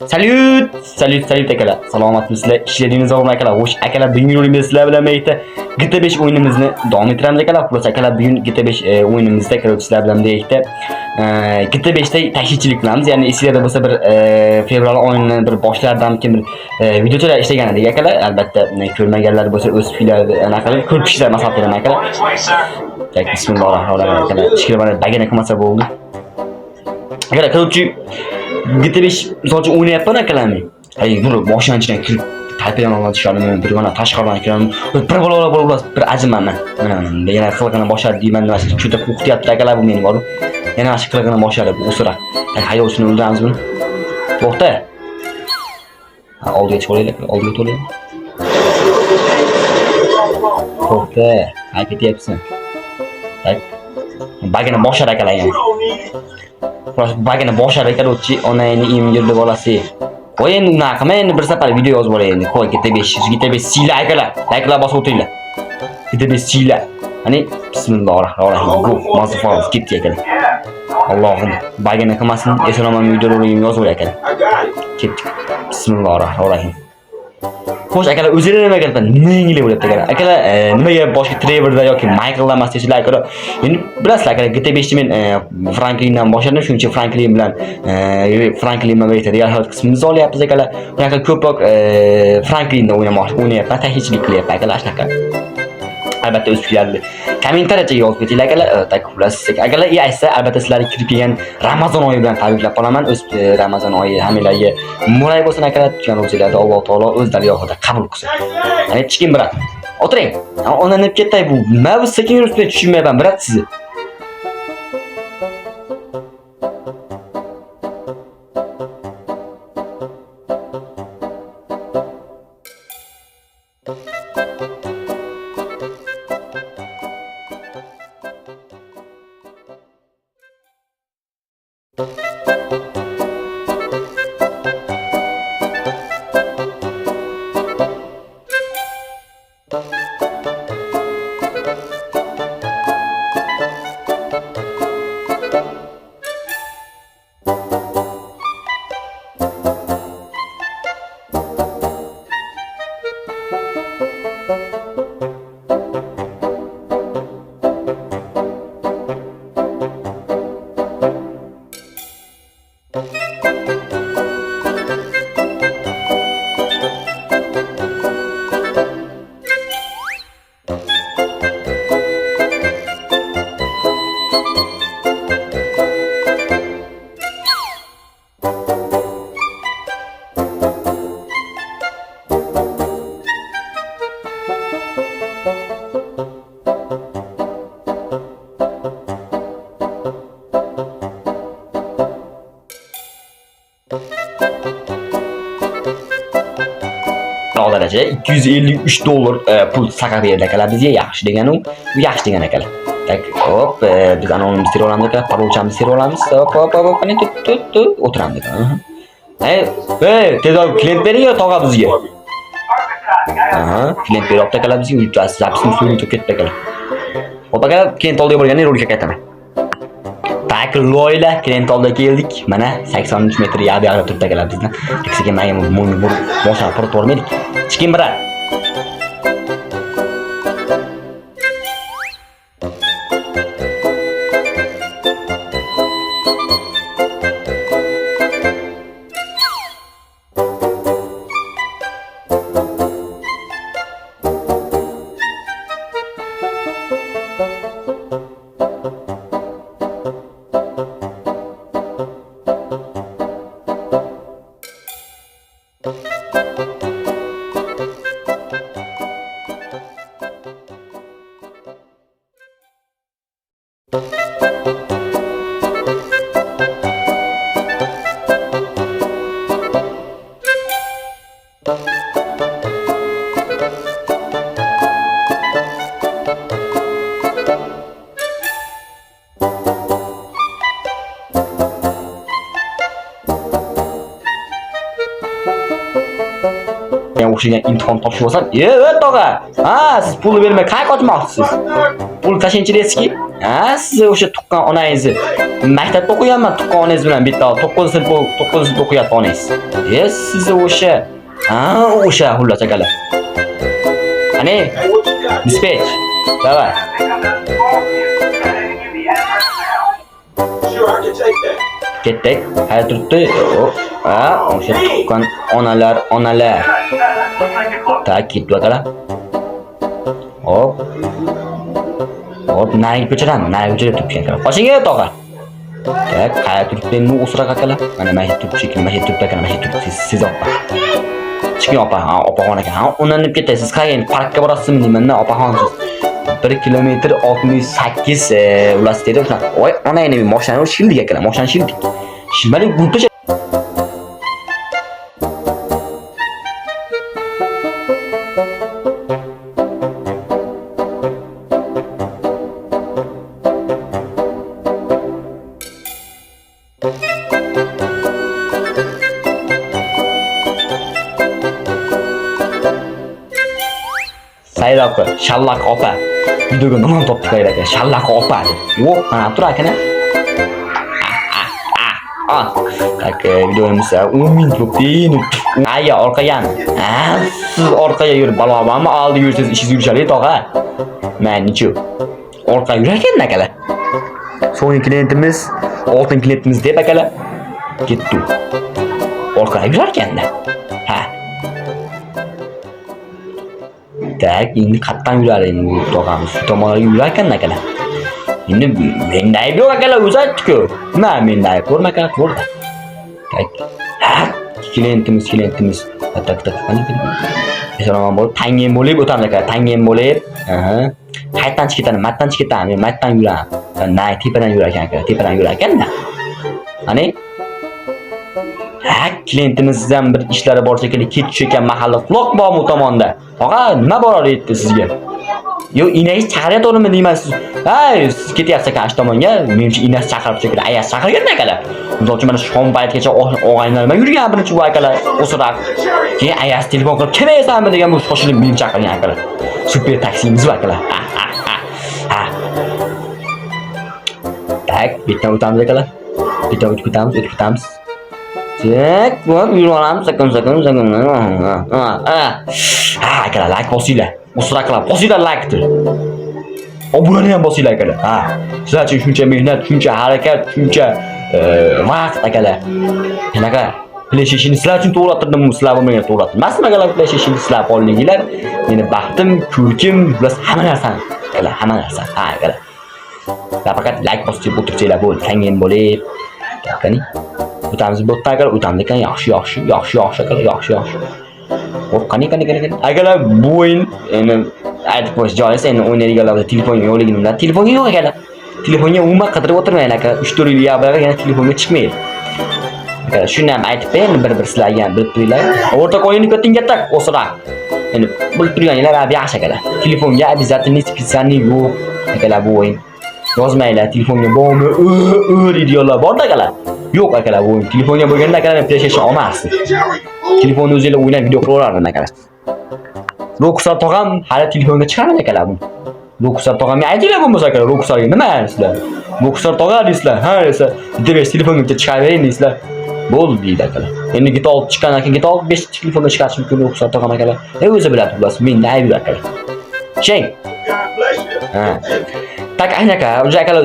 Salut akalar. Salomatmisizlar? Ishladingiz o'g'lim akalar. Xo'sh, akalar bugungi o'yinimiz sizlar bilan birga GTA 5 o'yinimizni davom ettiramiz akalar. Xullas akalar, bugun GTA 5 o'yinimizda sizlar bilan birga GTA 5 da tashkilchilik qilamiz. Ya'ni esingizda bo'lsa bir fevral oyining bir boshlaridan kim bir videolar ishlagan edik akalar. Albatta ko'rmaganlar bo'lsa o'z fikrlarini anaqa qilib ko'rishingizlar maslahat beraman akalar. Tak bismillahirrohmanirrohim akalar. Ishkil bana bagana qilmasa bo'ldi. Akalar, ko'pchi GTA 5 misol uchun o'ynayapman akalarni. Ay, buni boshlanchidan kirib talpadan oladi tushadimi, bir mana tashqaridan kiraman. Bir bola bir ajimanman. Mana yana qilqini boshladi deyman, nima juda qo'rqityapti akalar bu meni bor. Yana shu qilqini boshladi bu o'sira. Haydovchini o'ldiramiz buni. To'xta. Oldiga chiqaylik, oldiga to'laylik. To'xta, ketyapsan. Tak. Bagani boshladi akalar yana. Bagani boshladi akalar o'tchi, onangni imgirdi bolasi. Qo'y endi unaqa qilma, endi bir safar video yozib olay endi. Qo'y GTA 5 siyla akalar. Like'lar bosib o'tinglar. GTA 5 siyla. Hani bismillahirrohmanirrohim. Bu mazfaz ketdi akalar. Allohim bagani qilmasin, esonaman videolarni yozib olay akalar. Ketdi. Bismillahirrohmanirrohim. Xo'sh akalar, o'zingizlar nima qilibman? Nima bo'lyapti akalar? Akalar, nimaga boshqa Trevorda yoki Michaeldan emas deysizlar akalar. Endi bilasizlar akalar, GTA 5 da men Franklindan boshladim, shuning uchun Franklin bilan birga real hayot qismimizni olyapmiz akalar. Bunaqa ko'proq Franklinda o'ynayapman, tashkilchilik qilyapman akalar shunaqa. Albatta o'z fikrlaringizni kommentariyaga yozib ketinglar akalar. Takliflasiz akalar, aytsa albatta sizlarni kirib kelgan Ramazon oyi bilan tabriklab qolaman. O'z Ramazon oyi hammalarga muray bo'lsin akalar. Tutgan ro'zalarni Alloh taolo o'z dargohida qabul qilsin. Ana chiqing brat. O'tiring. Ona nima ketday bu? Nima bu sekin yuribsiz, tushunmayman brat sizni. Daraja $253 pul saqlab berdi akalar bizga. Yaxshi degani u yaxshi degan akalar. Tak, hop, biz anonimizni terib olamiz akalar, parolchamizni terib olamiz. Hop, qani tut o'tiramiz akalar. Tezroq klient bering tog'a bizga. Klient beryapti akalar bizga, zapisni so'rib ketdi akalar. Hop akalar, klient oldiga borganda rolikka qaytaman. Tak, loyla klient oldiga keldik. Mana 83 metr yo'lda turibdi akalar bizni. Taksiga mayam mo'yni bir boshqa qurib o'rmaydik. Chiqing brat. o'xshagan imtihon topshirib olsam, tog'a, siz pulni bermay qayerga qochmoqchisiz? Pul tashinchilaysiz-ki? Siz o'sha tuqqan onangizni Maktabda o'qiganman tuqqaningiz bilan bitta 9 sinf o'qiyotganingiz. Siz o'sha xullas akalar. Qani, dispatch. Davay. Ketdik. Hayot turibdi. O'sha tuqqan onalar. Tak, ketdi akalar. Hop, narik ko'chadan turib ketgan. Qoshinga tog'a. Tak, hayot turibdi endi o'sroq akalar. Mana turibdi akalar, siz opa. Chiqing opa, opaxon aka. Unlanib ketasiz. Siz qayerga endi parkka borasizmi deyman-da, opaxonsiz. 1 kilometr 68 ulas dedi. Voy, ona endi mashinani shildik akalar, mashinani shildik. Shilmalik gulpacha. Sayroqi, shallaq opa. Videoga nima topdik aka? Shallaq opa. Yo'q, mana tur akana. Aka, videomiz 10 ming turibdi. Aya orqagan. Siz orqaga yurib balobanmi? Oldiga yursangiz ishingiz yurishadi, tog'a. Manichu. Orqaga yurakan akalar. So'nggi klientimiz, oltin klientimiz deb akalar. Ketdi. Orqaga yurarkanda. Tak, endi qatdan yuradi endi bu tog'amiz. Shu tomonga yurarkan akalar. Endi menda ayb yo'q akalar, o'zi aytdi-ku. Menda ayb ko'rma akalar, to'g'ri. Tak. Klientimiz. Tak. Eson bo'lib, tangem bo'lib o'tamiz akalar. Tangem bo'lib, qayerdan chiqaman? Matdan chiqaman. Men matdan yuraman. Nay, tepadan yurar ekan akalar. Tepadan yurar ekanda. Ani klientimizdan bir ishlari bor shekilli ketib ekan mahalla quloq bormi u tomonda? Og'a, nima bor deydi sizga? Yo, inangiz chaqirayotganmi deysiz? Siz ketyapsiz ekan shu tomonga. Menimcha inasi chaqirib shekilli, ayas chaqirgan akalar. Misol uchun mana shom paytgacha og'aylar bilan yurgan birinchi bu akalar. O'sirab. Keyin ayas telefon qilib, "Kelmaysanmi?" degan bu shoshilib meni chaqirgan akalar. Super taksimiz bu akalar. Tak, bitta o'tamiz akalar. Bitta o'tib ketamiz. Tak, buat yuramiz sekin. Akalar, like bosinglar. O'siraqlar, bosinglar like-ni. Obunani ham bosinglar akalar. Sizlar uchun shuncha mehnat, shuncha harakat, shuncha vaqt akalar. Qanaqa PlayStation'ni sizlar uchun to'g'rattirdim, sizlar bo'lmagan to'g'rattirmasmi akalar? PlayStation'ni sizlar qolinglar. Meni baxtim, ko'rkim, bilas hamma narsani akalar, hamma narsa. Akalar. Faqat like bosib o'tirsanglar bo'ldi. Tangem bo'lib. Qani? O'tamiz bu yerdan o'tamiz ekan, yaxshi akalar, yaxshi. Hop, qani. Akalar, bu o'yin endi aytib qo'yish joiz, endi o'ynaydiganlar telefonga yo'qligini bilan. Telefonga yo'q akalar. Telefonga umuman qidirib o'tirmayman aka. 3-4 yil yana telefonga chiqmaydi. Akalar, shuni ham aytib endi bir sizlarga ham bilib turinglar. O'rtoq o'yinni ko'tingga o'siraq. Endi bilib turganinglar yaxshi akalar. Telefonga обязательно специальный yo'q akalar bu o'yin. Yozmaylar, telefonga bormi? Deydiyorlar bor akalar. Yo'q akalar, bu telefonga bo'lganda akalar PlayStation olmasdi. Telefonni o'zingizlar o'ynab video qilaverardim akalar. Rokusar tog'am hali telefonga chiqarmadi akalar bu. Rokusar tog'amga aytinglar bo'lmasa akalar, Rokusarga nima deysizlar? Rokusar tog'a deysizlar. Desa, bitta telefonga chiqaravering deysizlar. Bo'ldi deydi akalar. Endi GTA 6 chiqqandan keyin GTA 6 5 telefonga chiqarish mumkin Rokusar tog'am akalar. O'zi biladi xullas, menda ayb yo'q akalar. Sheng. Tak, aka, o'zi akalar